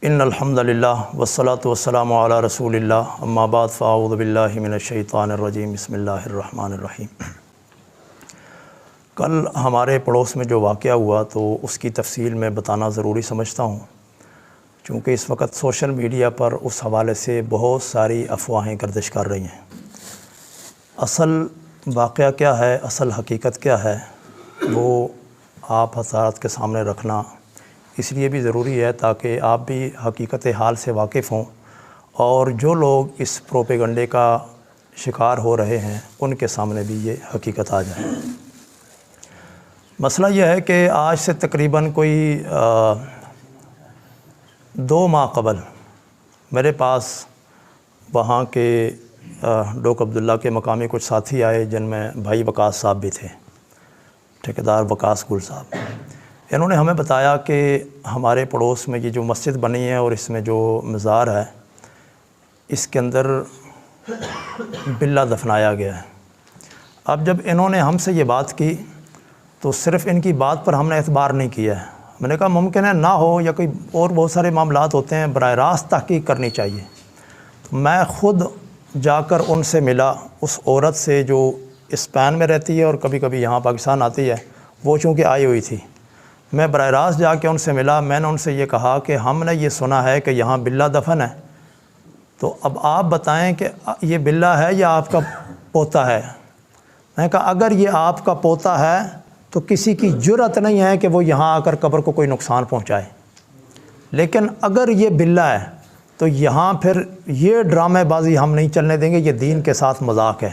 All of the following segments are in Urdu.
ان الحمد للہ والصلاة والسلام علی رسول اللہ اما بعد فاعوذ باللہ من الشیطان الرجیم بسم اللہ الرحمن الرحیم۔ کل ہمارے پڑوس میں جو واقعہ ہوا تو اس کی تفصیل میں بتانا ضروری سمجھتا ہوں، چونکہ اس وقت سوشل میڈیا پر اس حوالے سے بہت ساری افواہیں گردش کر رہی ہیں۔ اصل واقعہ کیا ہے، اصل حقیقت کیا ہے، وہ آپ حضرات کے سامنے رکھنا اس لیے بھی ضروری ہے تاکہ آپ بھی حقیقت حال سے واقف ہوں، اور جو لوگ اس پروپیگنڈے کا شکار ہو رہے ہیں ان کے سامنے بھی یہ حقیقت آ جائے۔ مسئلہ یہ ہے کہ آج سے تقریباً کوئی 2 ماہ قبل میرے پاس وہاں کے ڈوک عبداللہ کے مقامی کچھ ساتھی آئے، جن میں بھائی وقاص صاحب بھی تھے، ٹھیکیدار وقاص گل صاحب۔ انہوں نے ہمیں بتایا کہ ہمارے پڑوس میں یہ جو مسجد بنی ہے اور اس میں جو مزار ہے اس کے اندر بلہ دفنایا گیا ہے۔ اب جب انہوں نے ہم سے یہ بات کی تو صرف ان کی بات پر ہم نے اعتبار نہیں کیا ہے۔ میں نے کہا ممکن ہے نہ ہو، یا کوئی اور بہت سارے معاملات ہوتے ہیں، براہ راست تحقیق کرنی چاہیے۔ تو میں خود جا کر ان سے ملا، اس عورت سے جو اسپین میں رہتی ہے اور کبھی کبھی یہاں پاکستان آتی ہے، وہ چونکہ آئی ہوئی تھی، میں براہ راست جا کے ان سے ملا۔ میں نے ان سے یہ کہا کہ ہم نے یہ سنا ہے کہ یہاں بلہ دفن ہے، تو اب آپ بتائیں کہ یہ بلہ ہے یا آپ کا پوتا ہے۔ میں نے کہا اگر یہ آپ کا پوتا ہے تو کسی کی جرأت نہیں ہے کہ وہ یہاں آ کر قبر کو کوئی نقصان پہنچائے، لیکن اگر یہ بلہ ہے تو یہاں پھر یہ ڈرامے بازی ہم نہیں چلنے دیں گے، یہ دین کے ساتھ مذاق ہے۔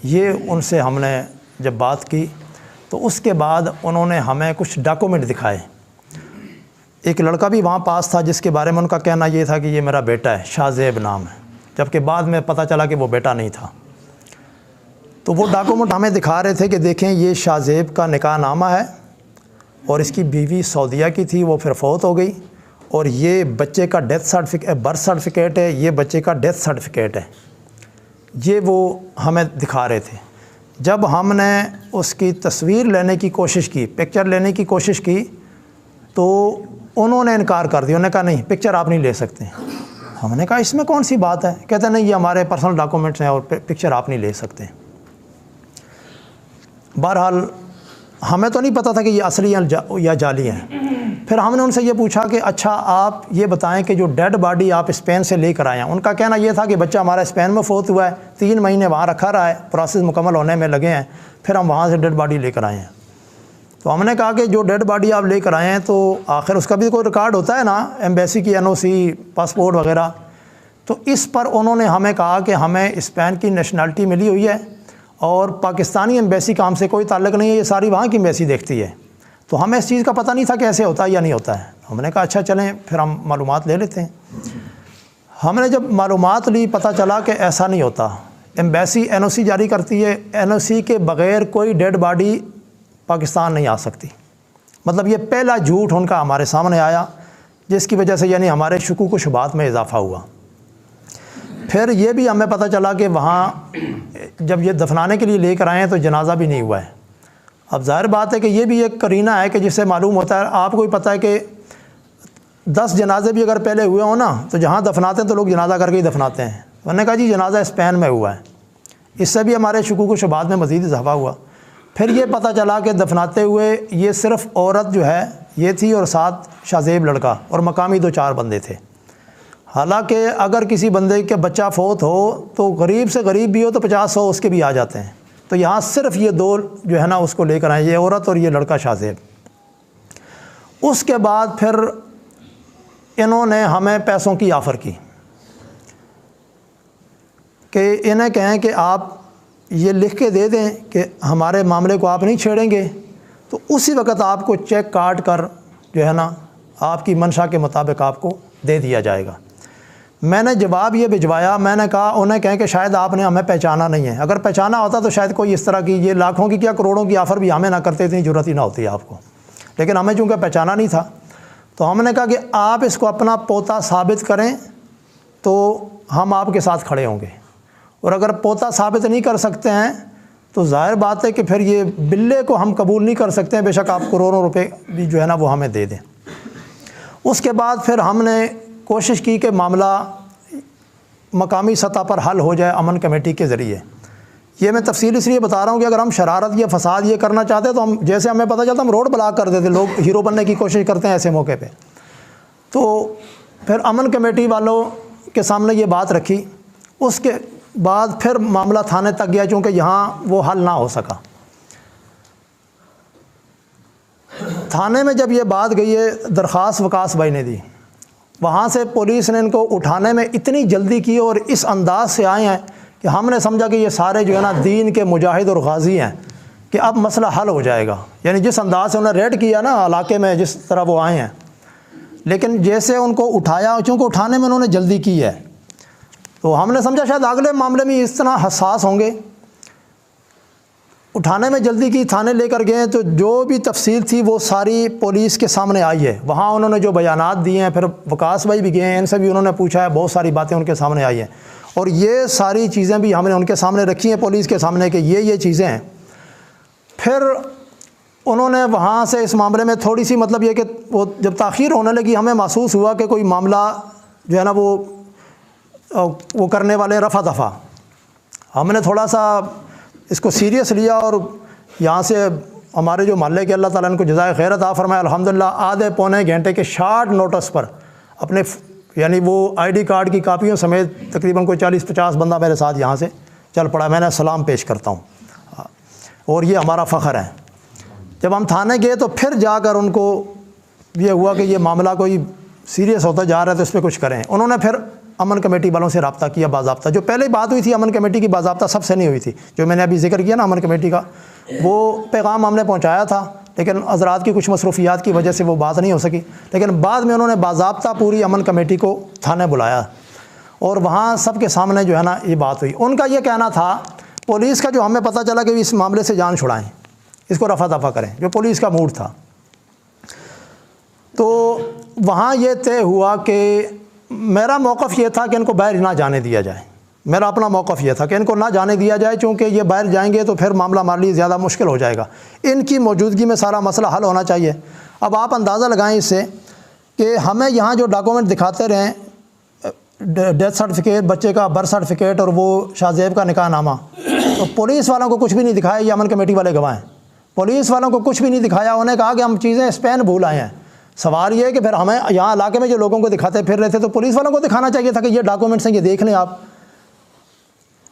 یہ ان سے ہم نے جب بات کی تو اس کے بعد انہوں نے ہمیں کچھ ڈاکومنٹ دکھائے۔ ایک لڑکا بھی وہاں پاس تھا جس کے بارے میں ان کا کہنا یہ تھا کہ یہ میرا بیٹا ہے، شاہ زیب نام ہے، جبکہ بعد میں پتہ چلا کہ وہ بیٹا نہیں تھا۔ تو وہ ڈاکومنٹ ہمیں دکھا رہے تھے کہ دیکھیں یہ شاہ زیب کا نکاح نامہ ہے، اور اس کی بیوی سعودیہ کی تھی، وہ پھر فوت ہو گئی، اور یہ بچے کا برتھ سرٹیفکیٹ ہے، یہ بچے کا ڈیتھ سرٹیفکیٹ ہے۔ یہ وہ ہمیں دکھا رہے تھے۔ جب ہم نے اس کی تصویر لینے کی کوشش کی، پکچر لینے کی کوشش کی، تو انہوں نے انکار کر دیا۔ انہوں نے کہا نہیں، پکچر آپ نہیں لے سکتے۔ ہم نے کہا اس میں کون سی بات ہے؟ کہتے ہیں نہیں، یہ ہمارے پرسنل ڈاکومنٹس ہیں اور پکچر آپ نہیں لے سکتے۔ بہرحال ہمیں تو نہیں پتہ تھا کہ یہ اصلی یا جعلی ہیں۔ پھر ہم نے ان سے یہ پوچھا کہ اچھا آپ یہ بتائیں کہ جو ڈیڈ باڈی آپ اسپین سے لے کر آئے ہیں، ان کا کہنا یہ تھا کہ بچہ ہمارا اسپین میں فوت ہوا ہے، 3 مہینے وہاں رکھا رہا ہے، پروسیس مکمل ہونے میں لگے ہیں، پھر ہم وہاں سے ڈیڈ باڈی لے کر آئے ہیں۔ تو ہم نے کہا کہ جو ڈیڈ باڈی آپ لے کر آئے ہیں تو آخر اس کا بھی کوئی ریکارڈ ہوتا ہے نا، ایمبیسی کی NOC، پاسپورٹ وغیرہ۔ تو اس پر انہوں نے ہمیں کہا کہ ہمیں اسپین کی نیشنلٹی ملی ہوئی ہے اور پاکستانی ایمبیسی کا ہم سے کوئی تعلق نہیں ہے، یہ ساری وہاں کی ایمبیسی دیکھتی ہے۔ تو ہمیں اس چیز کا پتہ نہیں تھا کہ ایسے ہوتا ہے یا نہیں ہوتا ہے۔ ہم نے کہا اچھا چلیں پھر ہم معلومات لے لیتے ہیں۔ ہم نے جب معلومات لی، پتہ چلا کہ ایسا نہیں ہوتا۔ ایمبیسی NOC جاری کرتی ہے، NOC کے بغیر کوئی ڈیڈ باڈی پاکستان نہیں آ سکتی۔ مطلب یہ پہلا جھوٹ ان کا ہمارے سامنے آیا، جس کی وجہ سے یعنی ہمارے شکوک و شبہات میں اضافہ ہوا۔ پھر یہ بھی ہمیں پتہ چلا کہ وہاں جب یہ دفنانے کے لیے لے کر آئے ہیں تو جنازہ بھی نہیں ہوا ہے۔ اب ظاہر بات ہے کہ یہ بھی ایک قرینہ ہے کہ جس سے معلوم ہوتا ہے، آپ کو بھی پتہ ہے کہ 10 جنازے بھی اگر پہلے ہوئے ہوں نا تو جہاں دفناتے ہیں تو لوگ جنازہ کر کے ہی دفناتے ہیں۔ انہوں نے کہا جی جنازہ اسپین میں ہوا ہے۔ اس سے بھی ہمارے شکوک و شبہات میں مزید اضافہ ہوا۔ پھر یہ پتہ چلا کہ دفناتے ہوئے یہ صرف عورت جو ہے یہ تھی اور ساتھ شاہ زیب لڑکا اور مقامی 2-4 بندے تھے۔ حالانکہ اگر کسی بندے کے بچہ فوت ہو تو غریب سے غریب بھی ہو تو 50-100 اس کے بھی آ جاتے ہیں۔ تو یہاں صرف یہ 2 جو ہے نا اس کو لے کر آئے، یہ عورت اور یہ لڑکا شاہ زیب۔ اس کے بعد پھر انہوں نے ہمیں پیسوں کی آفر کی کہ انہیں کہیں کہ آپ یہ لکھ کے دے دیں کہ ہمارے معاملے کو آپ نہیں چھیڑیں گے، تو اسی وقت آپ کو چیک کاٹ کر جو ہے نا آپ کی منشا کے مطابق آپ کو دے دیا جائے گا۔ میں نے جواب یہ بھجوایا، میں نے کہا انہیں کہیں کہ شاید آپ نے ہمیں پہچانا نہیں ہے، اگر پہچانا ہوتا تو شاید کوئی اس طرح کی یہ لاکھوں کی کیا کروڑوں کی آفر بھی ہمیں نہ کرتے، اتنی ضرورت ہی نہ ہوتی آپ کو، لیکن ہمیں چونکہ پہچانا نہیں تھا تو ہم نے کہا کہ آپ اس کو اپنا پوتا ثابت کریں تو ہم آپ کے ساتھ کھڑے ہوں گے، اور اگر پوتا ثابت نہیں کر سکتے ہیں تو ظاہر بات ہے کہ پھر یہ بلے کو ہم قبول نہیں کر سکتے ہیں، بے شک آپ کروڑوں روپے بھی جو ہے نا وہ ہمیں دے دیں۔ اس کے بعد پھر ہم نے کوشش کی کہ معاملہ مقامی سطح پر حل ہو جائے امن کمیٹی کے ذریعے۔ یہ میں تفصیل اس لیے بتا رہا ہوں کہ اگر ہم شرارت یا فساد یہ کرنا چاہتے تو ہم جیسے ہمیں پتہ چلتا ہم روڈ بلاک کر دیتے، لوگ ہیرو بننے کی کوشش کرتے ہیں ایسے موقع پہ۔ تو پھر امن کمیٹی والوں کے سامنے یہ بات رکھی، اس کے بعد پھر معاملہ تھانے تک گیا چونکہ یہاں وہ حل نہ ہو سکا۔ تھانے میں جب یہ بات گئی ہے درخواست وکاس بھائی نے دی، وہاں سے پولیس نے ان کو اٹھانے میں اتنی جلدی کی اور اس انداز سے آئے ہیں کہ ہم نے سمجھا کہ یہ سارے جو ہے نا دین کے مجاہد اور غازی ہیں کہ اب مسئلہ حل ہو جائے گا، یعنی جس انداز سے انہوں نے ریڈ کیا نا علاقے میں جس طرح وہ آئے ہیں۔ لیکن جیسے ان کو اٹھایا، چونکہ اٹھانے میں انہوں نے جلدی کی ہے تو ہم نے سمجھا شاید اگلے معاملے میں اس طرح حساس ہوں گے، اٹھانے میں جلدی کی، تھانے لے کر گئے تو جو بھی تفصیل تھی وہ ساری پولیس کے سامنے آئی ہے۔ وہاں انہوں نے جو بیانات دیے ہیں، پھر وکاس بھائی بھی گئے ہیں، ان سے بھی انہوں نے پوچھا ہے، بہت ساری باتیں ان کے سامنے آئی ہیں اور یہ ساری چیزیں بھی ہم نے ان کے سامنے رکھی ہیں پولیس کے سامنے کہ یہ چیزیں ہیں۔ پھر انہوں نے وہاں سے اس معاملے میں تھوڑی سی مطلب یہ کہ وہ جب تاخیر ہونے لگی ہمیں محسوس ہوا کہ کوئی معاملہ جو ہے نا وہ کرنے والے رفع دفع، ہم نے تھوڑا سا اس کو سیریس لیا اور یہاں سے ہمارے جو محلے کے اللہ تعالیٰ ان کو جزائے خیر عطا فرمائے، الحمدللہ آدھے پونے گھنٹے کے شارٹ نوٹس پر اپنے یعنی وہ آئی ڈی کارڈ کی کاپیوں سمیت تقریباً کوئی 40-50 بندہ میرے ساتھ یہاں سے چل پڑا۔ میں نے سلام پیش کرتا ہوں اور یہ ہمارا فخر ہے۔ جب ہم تھانے گئے تو پھر جا کر ان کو یہ ہوا کہ یہ معاملہ کوئی سیریس ہوتا جا رہا ہے تو اس پہ کچھ کریں۔ انہوں نے پھر امن کمیٹی والوں سے رابطہ کیا باضابطہ، جو پہلے بات ہوئی تھی امن کمیٹی کی باضابطہ سب سے نہیں ہوئی تھی، جو میں نے ابھی ذکر کیا نا امن کمیٹی کا، وہ پیغام ہم نے پہنچایا تھا لیکن حضرات کی کچھ مصروفیات کی وجہ سے وہ بات نہیں ہو سکی۔ لیکن بعد میں انہوں نے باضابطہ پوری امن کمیٹی کو تھانے بلایا اور وہاں سب کے سامنے جو ہے نا یہ بات ہوئی۔ ان کا یہ کہنا تھا پولیس کا، جو ہمیں پتہ چلا کہ اس معاملے سے جان چھڑائیں، اس کو رفع دفع کریں، جو پولیس کا موڈ تھا۔ تو وہاں یہ طے ہوا کہ میرا موقف یہ تھا کہ ان کو باہر نہ جانے دیا جائے، میرا اپنا موقف یہ تھا کہ ان کو نہ جانے دیا جائے، چونکہ یہ باہر جائیں گے تو پھر معاملہ ہمارے لیے زیادہ مشکل ہو جائے گا، ان کی موجودگی میں سارا مسئلہ حل ہونا چاہیے۔ اب آپ اندازہ لگائیں اس سے کہ ہمیں یہاں جو ڈاکومنٹ دکھاتے رہیں، ڈیتھ سرٹیفکیٹ بچے کا، برتھ سرٹیفکیٹ اور وہ شاہ زیب کا نکاح نامہ، تو پولیس والوں کو کچھ بھی نہیں دکھایا، یہ امن کمیٹی والے گواہ ہیں، پولیس والوں کو کچھ بھی نہیں دکھایا۔ انہیں کہا کہ ہم چیزیں اسپین بھول آئے ہیں۔ سوال یہ ہے کہ پھر ہمیں یہاں علاقے میں جو لوگوں کو دکھاتے پھر رہے تھے تو پولیس والوں کو دکھانا چاہیے تھا کہ یہ ڈاکومنٹس ہیں، یہ دیکھ لیں آپ۔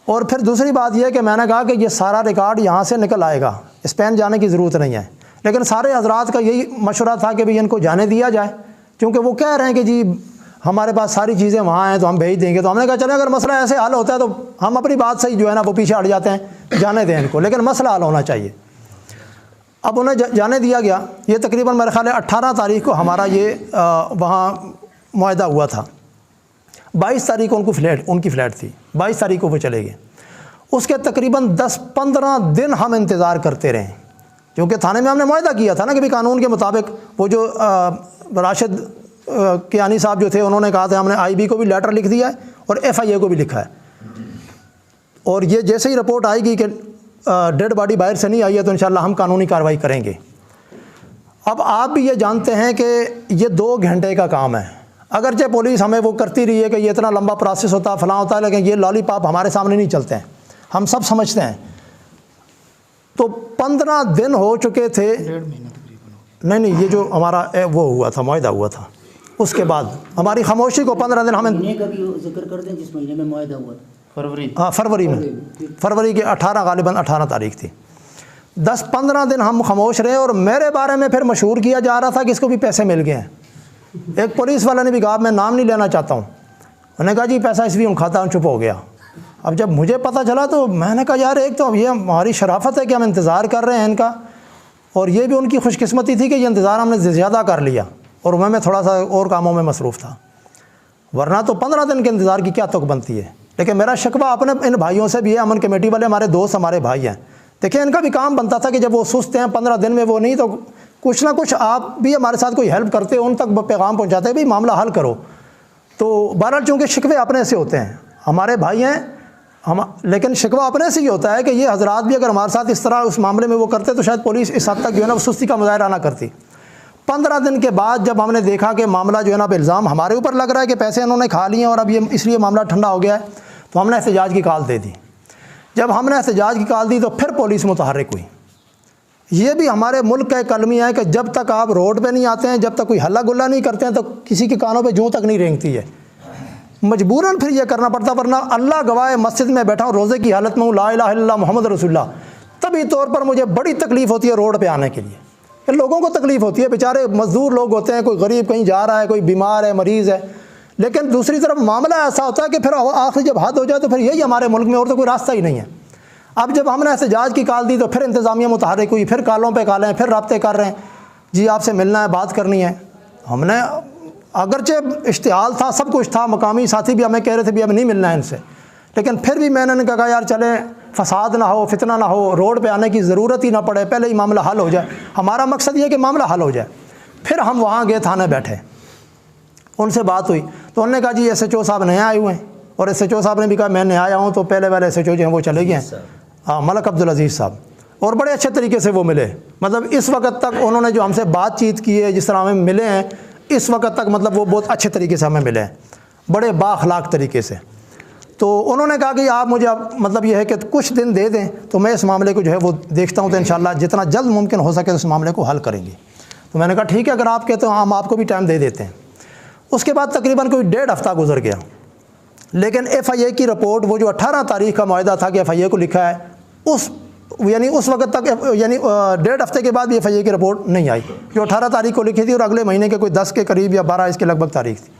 اور پھر دوسری بات یہ ہے کہ میں نے کہا کہ یہ سارا ریکارڈ یہاں سے نکل آئے گا، اسپین جانے کی ضرورت نہیں ہے۔ لیکن سارے حضرات کا یہی مشورہ تھا کہ بھئی ان کو جانے دیا جائے، کیونکہ وہ کہہ رہے ہیں کہ جی ہمارے پاس ساری چیزیں وہاں ہیں تو ہم بھیج دیں گے۔ تو ہم نے کہا چلیں اگر مسئلہ ایسے حل ہوتا ہے تو ہم اپنی بات سے ہی جو ہے نا وہ پیچھے ہٹ جاتے ہیں، جانے دیں ان کو، لیکن مسئلہ حل ہونا چاہیے۔ اب انہیں جانے دیا گیا۔ یہ تقریباً میرے خیال ہے 18 تاریخ کو ہمارا یہ وہاں معاہدہ ہوا تھا، 22 تاریخ کو ان کی فلیٹ تھی، 22 تاریخ کو وہ چلے گئے۔ اس کے تقریباً 10-15 دن ہم انتظار کرتے رہے، کیونکہ تھانے میں ہم نے معاہدہ کیا تھا نا کہ بھی قانون کے مطابق وہ جو راشد کیانی صاحب جو تھے انہوں نے کہا تھا ہم نے آئی بی کو بھی لیٹر لکھ دیا ہے اور ایف آئی اے کو بھی لکھا ہے، اور یہ جیسے ہی رپورٹ آئے گی کہ ڈیڈ باڈی باہر سے نہیں آئی ہے تو انشاءاللہ ہم قانونی کارروائی کریں گے۔ اب آپ بھی یہ جانتے ہیں کہ یہ 2 گھنٹے کا کام ہے، اگرچہ پولیس ہمیں وہ کرتی رہی ہے کہ یہ اتنا لمبا پروسیس ہوتا ہے فلاں ہوتا ہے، لیکن یہ لالی پاپ ہمارے سامنے نہیں چلتے ہیں، ہم سب سمجھتے ہیں۔ تو 15 دن ہو چکے تھے، نہیں یہ جو ہمارا وہ ہوا تھا معاہدہ ہوا تھا، اس کے بعد ہماری خاموشی کو 15 دن ہمیں ذکر کر دیں جس مہینے میں معاہدہ ہوا تھا، فروری میں، فروری کے 18 غالباً 18 تاریخ تھی۔ 10-15 دن ہم خاموش رہے اور میرے بارے میں پھر مشہور کیا جا رہا تھا کہ اس کو بھی پیسے مل گئے ہیں۔ ایک پولیس والے نے بھی کہا، میں نام نہیں لینا چاہتا ہوں، انہوں نے کہا جی پیسہ اس بھی ہم کھاتا ہوں، چپ ہو گیا۔ اب جب مجھے پتہ چلا تو میں نے کہا یار ایک تو یہ ہماری شرافت ہے کہ ہم انتظار کر رہے ہیں ان کا، اور یہ بھی ان کی خوش قسمتی تھی کہ یہ انتظار ہم نے زیادہ کر لیا اور میں تھوڑا سا اور کاموں میں مصروف تھا، ورنہ تو 15 دن کے انتظار کی کیا تک بنتی ہے۔ لیکن میرا شکوہ اپنے ان بھائیوں سے بھی ہے، امن کمیٹی والے ہمارے دوست ہمارے بھائی ہیں، دیکھیں ان کا بھی کام بنتا تھا کہ جب وہ سست ہیں 15 دن میں وہ نہیں تو کچھ نہ کچھ آپ بھی ہمارے ساتھ کوئی ہیلپ کرتے، ان تک پیغام پہنچاتے بھی معاملہ حل کرو۔ تو بہرحال چونکہ شکوے اپنے سے ہوتے ہیں، ہمارے بھائی ہیں لیکن شکوہ اپنے سے ہی ہوتا ہے کہ یہ حضرات بھی اگر ہمارے ساتھ اس طرح اس معاملے میں وہ کرتے تو شاید پولیس اس حد تک جو ہے نا سستی کا مظاہرہ نہ کرتی۔ 15 دن کے بعد جب ہم نے دیکھا کہ معاملہ جو ہے نا اب الزام ہمارے اوپر لگ رہا ہے کہ پیسے انہوں نے کھا لیے ہیں اور اب یہ اس لیے معاملہ ٹھنڈا ہو گیا ہے، تو ہم نے احتجاج کی کال دے دی۔ جب ہم نے احتجاج کی کال دی تو پھر پولیس متحرک ہوئی۔ یہ بھی ہمارے ملک کا ایک المیہ ہے کہ جب تک آپ روڈ پہ نہیں آتے ہیں، جب تک کوئی ہلا گلا نہیں کرتے ہیں، تو کسی کے کانوں پہ جوں تک نہیں رینگتی ہے، مجبوراً پھر یہ کرنا پڑتا، ورنہ اللہ گواہ مسجد میں بیٹھا ہوں روزے کی حالت میں ہوں، لا الہ الا اللہ محمد رسول اللہ، طبی طور پر مجھے بڑی تکلیف ہوتی ہے روڈ پہ آنے کے لیے۔ کہ لوگوں کو تکلیف ہوتی ہے، بیچارے مزدور لوگ ہوتے ہیں، کوئی غریب کہیں جا رہا ہے، کوئی بیمار ہے، مریض ہے، لیکن دوسری طرف معاملہ ایسا ہوتا ہے کہ پھر آخر جب حد ہو جائے تو پھر یہی ہمارے ملک میں اور تو کوئی راستہ ہی نہیں ہے۔ اب جب ہم نے احتجاج کی کال دی تو پھر انتظامیہ متحرک ہوئی، پھر کالوں پہ کالیں، پھر رابطے کر رہے ہیں، جی آپ سے ملنا ہے، بات کرنی ہے۔ ہم نے اگرچہ اشتعال تھا، سب کچھ تھا، مقامی ساتھی بھی ہمیں کہہ رہے تھے بھی اب نہیں ملنا ہے ان سے، لیکن پھر بھی میں نے کہا یار چلیں، فساد نہ ہو، فتنہ نہ ہو، روڈ پہ آنے کی ضرورت ہی نہ پڑے، پہلے ہی معاملہ حل ہو جائے، ہمارا مقصد یہ ہے کہ معاملہ حل ہو جائے۔ پھر ہم وہاں گئے، تھانے بیٹھے، ان سے بات ہوئی تو انہوں نے کہا جی ایس ایچ او صاحب نئے آئے ہوئے ہیں، اور ایس ایچ او صاحب نے بھی کہا میں نیا آیا ہوں، تو پہلے والے ایس ایچ او جو ہیں وہ چلے گئے ہیں، ہاں ملک عبدالعزیز صاحب، اور بڑے اچھے طریقے سے وہ ملے، مطلب اس وقت تک انہوں نے جو ہم سے بات چیت کی ہے، جس طرح ہمیں ملے ہیں اس وقت تک، مطلب وہ بہت اچھے طریقے سے ہمیں ملے ہیں، بڑے بااخلاق طریقے سے۔ تو انہوں نے کہا کہ آپ مجھے مطلب یہ ہے کہ کچھ دن دے دیں تو میں اس معاملے کو جو ہے وہ دیکھتا ہوں، تو انشاءاللہ جتنا جلد ممکن ہو سکے اس معاملے کو حل کریں گے۔ تو میں نے کہا ٹھیک ہے، اگر آپ کہتے ہیں ہم آپ کو بھی ٹائم دے دیتے ہیں۔ اس کے بعد تقریباً کوئی 1.5 ہفتہ گزر گیا، لیکن ایف آئی اے کی رپورٹ، وہ جو 18 تاریخ کا معاہدہ تھا کہ ایف آئی اے کو لکھا ہے، اس وقت تک 1.5 ہفتے کے بعد بھی ایف آئی اے کی رپورٹ نہیں آئی، جو 18 تاریخ کو لکھی تھی، اور اگلے مہینے کے کوئی 10 کے قریب یا 12 اس کے لگ بھگ تاریخ تھی۔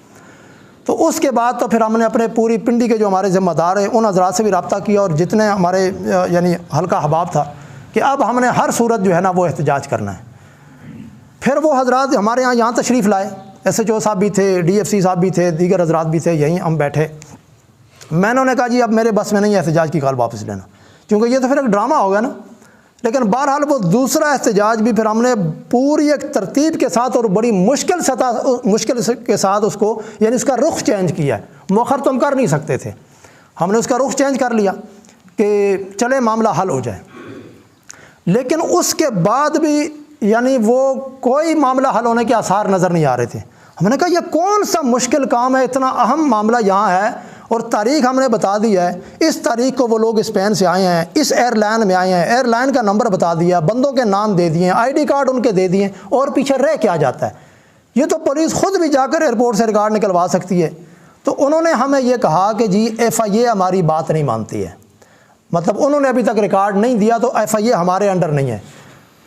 تو اس کے بعد تو پھر ہم نے اپنے پوری پنڈی کے جو ہمارے ذمہ دار ہیں ان حضرات سے بھی رابطہ کیا، اور جتنے ہمارے یعنی حلقہ احباب تھا، کہ اب ہم نے ہر صورت جو ہے نا وہ احتجاج کرنا ہے۔ پھر وہ حضرات ہمارے یہاں تشریف لائے، ایس ایچ او صاحب بھی تھے، ڈی ایف سی صاحب بھی تھے، دیگر حضرات بھی تھے، یہیں ہم بیٹھے۔ میں نے کہا جی اب میرے بس میں نہیں ہے احتجاج کی کال واپس لینا، کیونکہ یہ تو پھر ایک ڈرامہ ہوگا نا۔ لیکن بہرحال وہ دوسرا احتجاج بھی پھر ہم نے پوری ایک ترتیب کے ساتھ اور بڑی مشکل کے ساتھ اس کو، یعنی اس کا رخ چینج کیا ہے، مؤخر تو ہم کر نہیں سکتے تھے، ہم نے اس کا رخ چینج کر لیا کہ چلے معاملہ حل ہو جائے۔ لیکن اس کے بعد بھی یعنی وہ کوئی معاملہ حل ہونے کے آثار نظر نہیں آ رہے تھے۔ ہم نے کہا یہ کون سا مشکل کام ہے، اتنا اہم معاملہ یہاں ہے، اور تاریخ ہم نے بتا دی ہے، اس تاریخ کو وہ لوگ اسپین سے آئے ہیں، اس ایئر لائن میں آئے ہیں، ایئر لائن کا نمبر بتا دیا، بندوں کے نام دے دیے، آئی ڈی کارڈ ان کے دے دیے، اور پیچھے رہ کیا جاتا ہے؟ یہ تو پولیس خود بھی جا کر ایئرپورٹ سے ریکارڈ نکلوا سکتی ہے۔ تو انہوں نے ہمیں یہ کہا کہ جی ایف آئی اے ہماری بات نہیں مانتی ہے، مطلب انہوں نے ابھی تک ریکارڈ نہیں دیا، تو ایف آئی اے ہمارے انڈر نہیں ہے۔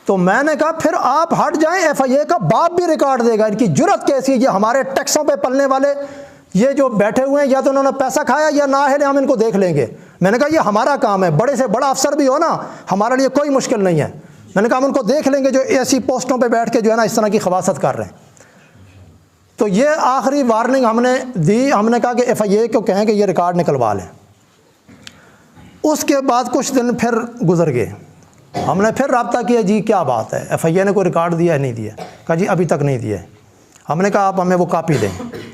تو میں نے کہا پھر آپ ہٹ جائیں، ایف آئی اے کا باپ بھی ریکارڈ دے گا، ان کی جرت کیسی ہے؟ یہ ہمارے ٹیکسوں پہ پلنے والے یہ جو بیٹھے ہوئے ہیں، یا تو انہوں نے پیسہ کھایا یا نااہل، ہم ان کو دیکھ لیں گے۔ میں نے کہا یہ ہمارا کام ہے، بڑے سے بڑا افسر بھی ہو نا، ہمارے لیے کوئی مشکل نہیں ہے۔ میں نے کہا ہم ان کو دیکھ لیں گے جو ایسی پوسٹوں پہ بیٹھ کے جو ہے نا اس طرح کی خباثت کر رہے ہیں۔ تو یہ آخری وارننگ ہم نے دی، ہم نے کہا کہ ایف آئی اے کو کہیں کہ یہ ریکارڈ نکلوا لیں۔ اس کے بعد کچھ دن پھر گزر گئے، ہم نے پھر رابطہ کیا، جی کیا بات ہے، ایف آئی اے نے کوئی ریکارڈ دیا ہے؟ نہیں دیا۔ کہا جی ابھی تک نہیں دیا ہے۔ ہم نے کہا آپ ہمیں وہ کاپی دیں،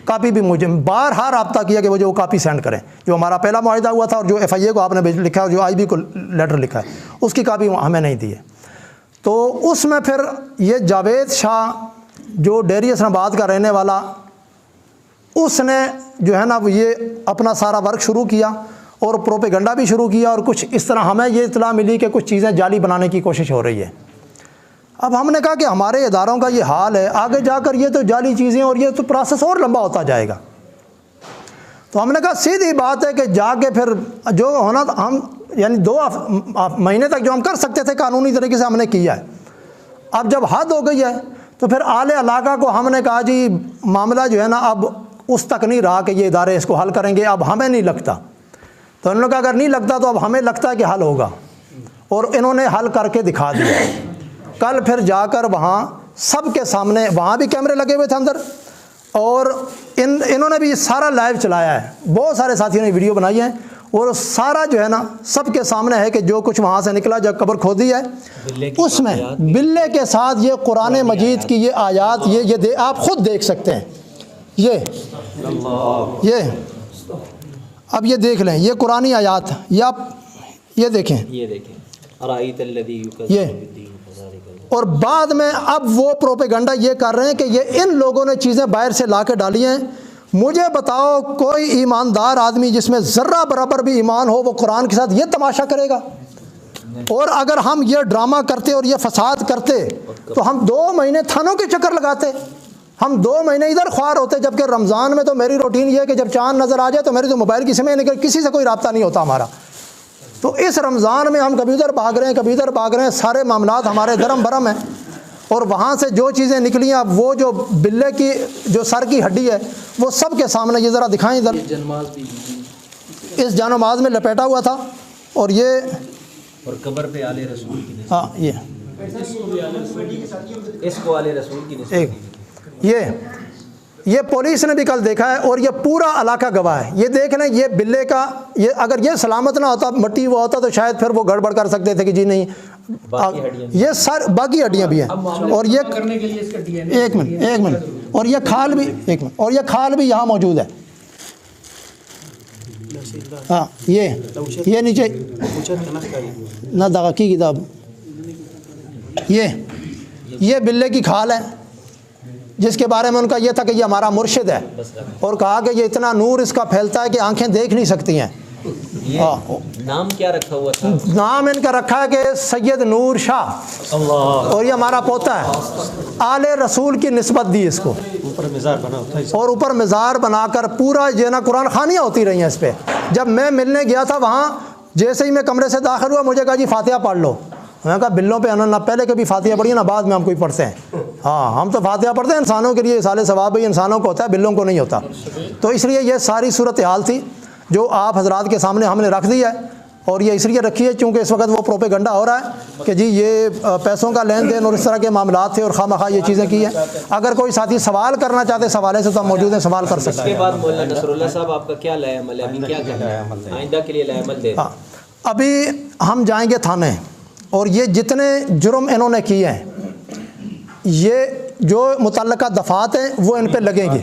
کاپی بھی مجھے بارہا رابطہ کیا کہ وہ کاپی سینڈ کریں، جو ہمارا پہلا معاہدہ ہوا تھا، اور جو ایف آئی اے کو آپ نے لکھا ہے، جو آئی بی کو لیٹر لکھا ہے، اس کی کاپی ہمیں نہیں دی ہے۔ تو اس میں پھر یہ جاوید شاہ جو ڈیری اسلام آباد کا رہنے والا، اس نے جو ہے نا وہ یہ اپنا سارا ورک شروع کیا، اور پروپیگنڈا بھی شروع کیا، اور کچھ اس طرح ہمیں یہ اطلاع ملی کہ کچھ چیزیں جعلی بنانے کی کوشش ہو رہی ہے۔ اب ہم نے کہا کہ ہمارے اداروں کا یہ حال ہے، آگے جا کر یہ تو جعلی چیزیں، اور یہ تو پروسیس اور لمبا ہوتا جائے گا۔ تو ہم نے کہا سیدھی بات ہے کہ جا کے پھر جو ہونا ہم یعنی 2 مہینے تک جو ہم کر سکتے تھے قانونی طریقے سے ہم نے کیا ہے۔ اب جب حد ہو گئی ہے تو پھر اعلی علاقہ کو ہم نے کہا جی معاملہ جو ہے نا اب اس تک نہیں رہا کہ یہ ادارے اس کو حل کریں گے، اب ہمیں نہیں لگتا۔ تو انہوں نے کہا اگر نہیں لگتا تو اب ہمیں لگتا ہے کہ حل ہوگا، اور انہوں نے حل کر کے دکھا دیا۔ کل پھر جا کر وہاں سب کے سامنے، وہاں بھی کیمرے لگے ہوئے تھے اندر، اور انہوں نے بھی سارا لائیو چلایا ہے، بہت سارے ساتھیوں نے ویڈیو بنائی ہے، اور سارا جو ہے نا سب کے سامنے ہے کہ جو کچھ وہاں سے نکلا، جب قبر کھودی ہے اس میں بلے کے ساتھ یہ قرآن مجید کی یہ آیات، یہ آپ خود دیکھ سکتے ہیں، یہ اب یہ دیکھ لیں، یہ قرآنی آیات، یہ آپ یہ دیکھیں، یہ دیکھیں، ارائیت الذی یکذب بالدین فذلک اور بعد میں اب وہ پروپیگنڈا یہ کر رہے ہیں کہ یہ ان لوگوں نے چیزیں باہر سے لا کے ڈالی ہیں۔ مجھے بتاؤ کوئی ایماندار آدمی جس میں ذرہ برابر بھی ایمان ہو وہ قرآن کے ساتھ یہ تماشا کرے گا؟ اور اگر ہم یہ ڈرامہ کرتے اور یہ فساد کرتے تو ہم 2 مہینے تھانوں کے چکر لگاتے، ہم 2 مہینے ادھر خوار ہوتے، جبکہ رمضان میں تو میری روٹین یہ ہے کہ جب چاند نظر آ جائے تو میری تو موبائل کی سمے نکل، کسی سے کوئی رابطہ نہیں ہوتا ہمارا۔ تو اس رمضان میں ہم کبھی ادھر بھاگ رہے ہیں کبھی ادھر بھاگ رہے ہیں، سارے معاملات ہمارے درم برم ہیں، اور وہاں سے جو چیزیں نکلی ہیں وہ جو بلے کی جو سر کی ہڈی ہے وہ سب کے سامنے، یہ ذرا دکھائیں ادھر، اس جان و ماز میں لپیٹا ہوا تھا، اور یہ اور قبر پہ آل رسول کی نسبت، ہاں اس کو آل رسول کی نسبت ایک یہ پولیس نے بھی کل دیکھا ہے، اور یہ پورا علاقہ گواہ ہے۔ یہ دیکھ لیں، یہ بلے کا، یہ اگر یہ سلامت نہ ہوتا، مٹی وہ ہوتا تو شاید پھر وہ گڑبڑ کر سکتے تھے کہ جی نہیں، یہ سر باقی ہڈیاں بھی ہیں، اور یہ ایک منٹ اور یہ کھال بھی، ایک منٹ، اور یہ کھال بھی یہاں موجود ہے۔ ہاں یہ نیچے نہ دغا کی کتاب، یہ بلے کی کھال ہے، جس کے بارے میں ان کا یہ تھا کہ یہ ہمارا مرشد ہے، اور کہا کہ یہ اتنا نور اس کا پھیلتا ہے کہ آنکھیں دیکھ نہیں سکتی ہیں۔ نام کیا رکھا ہوا تھا؟ نام ان کا رکھا ہے کہ سید نور شاہ، اور یہ ہمارا پوتا ہے، آل رسول کی نسبت دی اس کو، اور اوپر مزار بنا کر پورا یہ نا قرآن خوانیاں ہوتی رہی ہیں اس پہ۔ جب میں ملنے گیا تھا وہاں، جیسے ہی میں کمرے سے داخل ہوا مجھے کہا جی فاتحہ پڑھ لو۔ میں نے کہا بلوں پہ نہ پہلے کبھی فاتحہ پڑھی نہ بعد میں ہم کوئی پڑھتے ہیں، ہاں ہم تو فاتحہ پڑھتے ہیں انسانوں کے لیے، سال ثواب بھی انسانوں کو ہوتا ہے، بلوں کو نہیں ہوتا۔ تو اس لیے یہ ساری صورتحال تھی جو آپ حضرات کے سامنے ہم نے رکھ دی ہے، اور یہ اس لیے رکھی ہے چونکہ اس وقت وہ پروپیگنڈا ہو رہا ہے کہ جی یہ پیسوں کا لین دین اور اس طرح کے معاملات تھے اور خواہ مخواہ یہ چیزیں کی ہیں۔ اگر کوئی ساتھی سوال کرنا چاہتے سوالے سے تو ہم موجود ہیں، سوال کر سکتے ہیں۔ اس کے بعد مولانا نصر اللہ صاحب آپ کا کیا لائے عمل ہے؟ ابھی کیا کرنا ہے آئندہ کے لیے لائے عمل دے؟ ابھی ہم جائیں گے تھانے، اور یہ جتنے جرم انہوں نے کیے ہیں یہ جو متعلقہ دفعات ہیں وہ ان پہ لگیں گی۔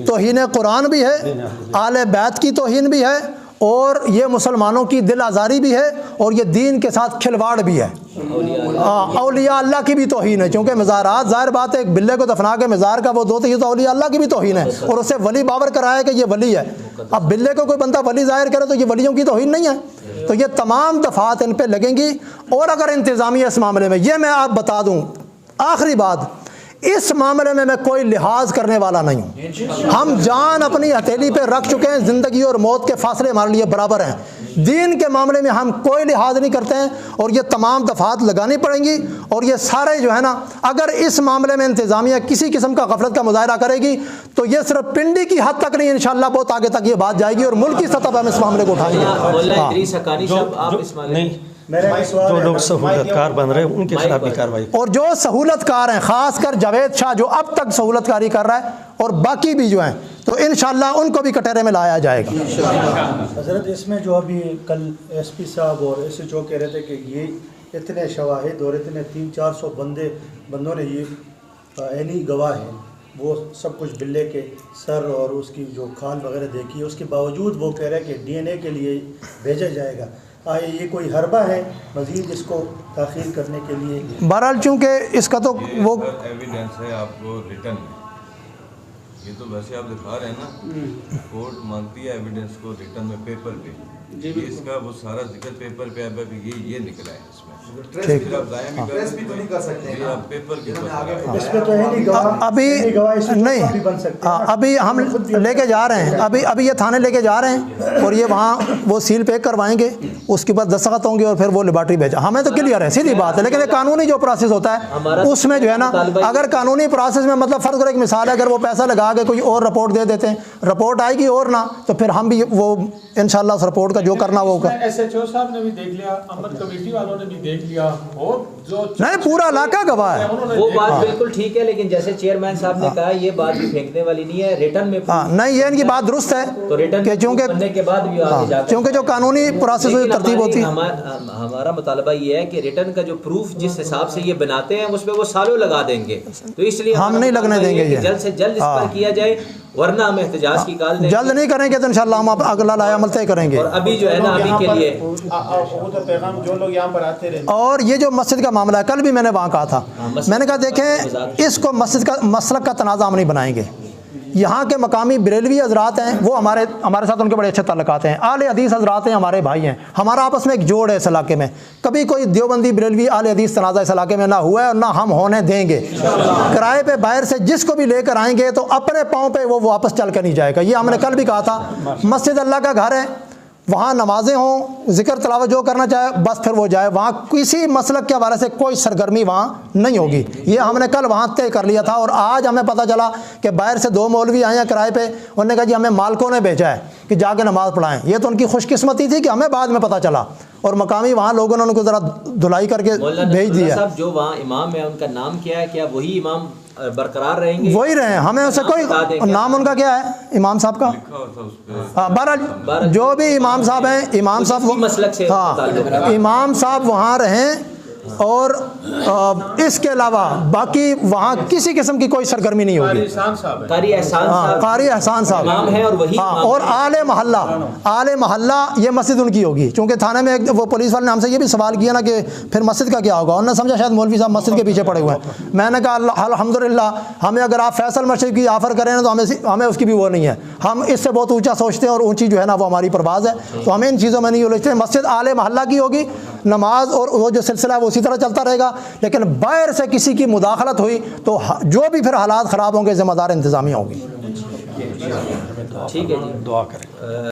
توہین قرآن بھی ہے، آل بیت کی توہین بھی ہے، اور یہ مسلمانوں کی دل آزاری بھی ہے، اور یہ دین کے ساتھ کھلواڑ بھی ہے، اولیاء اللہ کی بھی توہین ہے، چونکہ مزارات ظاہر بات ہے ایک بلے کو دفنا کے مزار کا وہ دو، یہ تو اولیاء اللہ کی بھی توہین ہے، اور اسے ولی باور کرایا کہ یہ ولی ہے۔ اب بلے کو کوئی بندہ ولی ظاہر کرے تو یہ ولیوں کی توہین نہیں ہے۔ تو یہ تمام دفعات ان پہ لگیں گی، اور اگر انتظامیہ اس معاملے میں، یہ میں آپ بتا دوں آخری بات، اس معاملے میں کوئی لحاظ کرنے والا نہیں ہوں۔ ہم جان اپنی ہتھیلی پہ رکھ چکے ہیں، زندگی اور موت کے فاصلے ہمارے لیے برابر ہیں، دین کے معاملے میں ہم کوئی لحاظ نہیں کرتے ہیں، اور یہ تمام دفعات لگانی پڑیں گی، اور یہ سارے جو ہے نا، اگر اس معاملے میں انتظامیہ کسی قسم کا غفلت کا مظاہرہ کرے گی تو یہ صرف پنڈی کی حد تک نہیں، انشاءاللہ بہت آگے تک یہ بات جائے گی، اور ملک کی سطح پر ہم اس معاملے کو اٹھائیں گے۔ مولانا ادریس حقانی صاحب آپ اس معاملے جو لوگ سہولت کار بن رہے ہیں ان کے خلاف بھی کارروائی، اور جو سہولت کار ہیں، خاص کر جاوید شاہ جو اب تک سہولت کاری کر رہا ہے، اور باقی بھی جو ہیں، تو انشاءاللہ ان کو بھی کٹہرے میں لایا جائے گا۔ حضرت اس میں جو ابھی کل ایس پی صاحب اور ایس ایچ او کہہ رہے تھے کہ یہ اتنے شواہد اور اتنے 300-400 بندوں نے یہ عینی گواہ ہیں، وہ سب کچھ بلے کے سر اور اس کی جو کھال وغیرہ دیکھی ہے، اس کے باوجود وہ کہہ رہے ہیں کہ ڈی این اے کے لیے بھیجا جائے گا۔ آئے یہ کوئی حربہ ہے مزید اس کو تاخیر کرنے کے لیے؟ بہرحال چونکہ اس کا تو وہ ایویڈنس ہے آپ کو ریٹن میں، یہ تو ویسے آپ دکھا رہے ہیں نا، کورٹ مانگتی ہے ایویڈنس کو ریٹن میں پیپر پہ، اس کا وہ سارا ذکر پیپر پہ ہے کہ یہ نکلا ہے اس میں، ابھی نہیں، ابھی ہم لے کے جا رہے ہیں، ابھی یہ تھانے لے کے جا رہے ہیں، اور یہ وہاں وہ سیل پیک کروائیں گے، اس کے بعد دستخط ہوں گے، اور پھر وہ لیبارٹری بھیجا۔ ہمیں تو کلیئر ہے، سیدھی بات ہے، لیکن یہ قانونی جو پروسیس ہوتا ہے اس میں جو ہے نا، اگر قانونی پروسیس میں مطلب فرض کرو ایک مثال ہے، اگر وہ پیسہ لگا کے کوئی اور رپورٹ دے دیتے ہیں، رپورٹ آئے گی اور نہ، تو پھر ہم بھی وہ انشاءاللہ اس رپورٹ کا جو کرنا وہ ہوگا۔ ایس ایچ او صاحب نے بھی دیکھ لیا، امت کمیٹی والوں نے بھی دیکھ لیا، اور جو نہیں پورا علاقہ گواہ ہے۔ وہ بات بالکل ٹھیک ہے، لیکن جیسے چیئرمین صاحب نے کہا یہ بات بھی پھینکنے والی نہیں ہے، ریٹن میں نہیں، یہ ان کی بات درست ہے کہ چونکہ جو قانونی پروسیس ہوئی ترتیب ہوتی ہے۔ ہمارا مطالبہ یہ ہے کہ ریٹن کا جو پروف جس حساب سے یہ بناتے ہیں اس پہ وہ سالوں لگا دیں گے، تو اس لیے ہم نہیں لگنے دیں گے، یہ جلد سے جلد اس پر کیا جائے، ورنہ ہم احتجاج کی کال دیں گے۔ جلد نہیں کریں گے تو انشاءاللہ ہم اگلا لایا عمل طے کریں گے۔ اور ابھی جو ہے نا، ابھی کے لیے پیغام جو لوگ یہاں پر آتے رہے، اور یہ جو مسجد کا معاملہ ہے. کل بھی میں نے وہاں کہا تھا, میں نے کہا دیکھیں اس کو مسجد کا مسلک کا تنازع ہم نہیں بنائیں گے. یہاں کے مقامی بریلوی حضرات ہیں, وہ ہمارے ساتھ ان کے بڑے اچھے تعلقات ہیں. اہل حدیث حضرات ہیں, ہمارے بھائی ہیں. ہمارا آپس میں ایک جوڑ ہے اس علاقے میں. کبھی کوئی دیوبندی بریلوی اہل حدیث تنازع اس علاقے میں نہ ہوا ہے اور نہ ہم ہونے دیں گے. کرائے پہ باہر سے جس کو بھی لے کر آئیں گے تو اپنے پاؤں پہ وہ واپس چل کر نہیں جائے گا. یہ ہم نے کل بھی کہا تھا. مسجد اللہ کا گھر ہے, وہاں نمازیں ہوں, ذکر تلاوت جو کرنا چاہے بس پھر وہ جائے. وہاں کسی مسلک کے حوالے سے کوئی سرگرمی وہاں نہیں ہوگی. یہ ہم نے کل وہاں طے کر لیا تھا. اور آج ہمیں پتہ چلا کہ باہر سے 2 مولوی آئے ہیں کرائے پہ, انہوں نے کہا جی ہمیں مالکوں نے بھیجا ہے کہ جا کے نماز پڑھائیں. یہ تو ان کی خوش قسمتی تھی کہ ہمیں بعد میں پتہ چلا, اور مقامی وہاں لوگوں نے ان کو ذرا دھلائی کر کے بھیج دیا. صاحب جو وہاں امام ہے ان کا نام کیا ہے, کیا وہی امام برقرار رہیں گے؟ وہی رہیں, ہمیں اسے کوئی نام ان کا کیا ہے امام صاحب کا. بہرحال جو بھی امام صاحب ہیں, امام صاحب مسلک سے امام صاحب وہاں رہیں, اور اس کے علاوہ باقی وہاں کسی قسم کی کوئی سرگرمی نہیں ہوگی. قاری احسان صاحب امام ہے, اور وہی اور آل محلہ یہ مسجد ان کی ہوگی. چونکہ تھانے میں وہ پولیس والے نے ہم سے یہ بھی سوال کیا نا کہ پھر مسجد کا کیا ہوگا, انہوں نے سمجھا شاید مولوی صاحب مسجد کے پیچھے پڑے ہوئے ہیں. میں نے کہا الحمدللہ ہمیں اگر آپ فیصل مسجد کی آفر کریں نا تو ہمیں اس کی بھی وہ نہیں ہے. ہم اس سے بہت اونچا سوچتے ہیں, اور اونچی جو ہے نا وہ ہماری پرواز ہے. تو ہمیں ان چیزوں میں نہیں الجھتے. مسجد آل محلہ کی ہوگی, نماز اور وہ جو سلسلہ ہے وہ اسی طرح چلتا رہے گا. لیکن باہر سے کسی کی مداخلت ہوئی تو جو بھی پھر حالات خراب ہوں گے ذمہ دار انتظامیہ ہوگی. ٹھیک ہے جی, دعا کریں.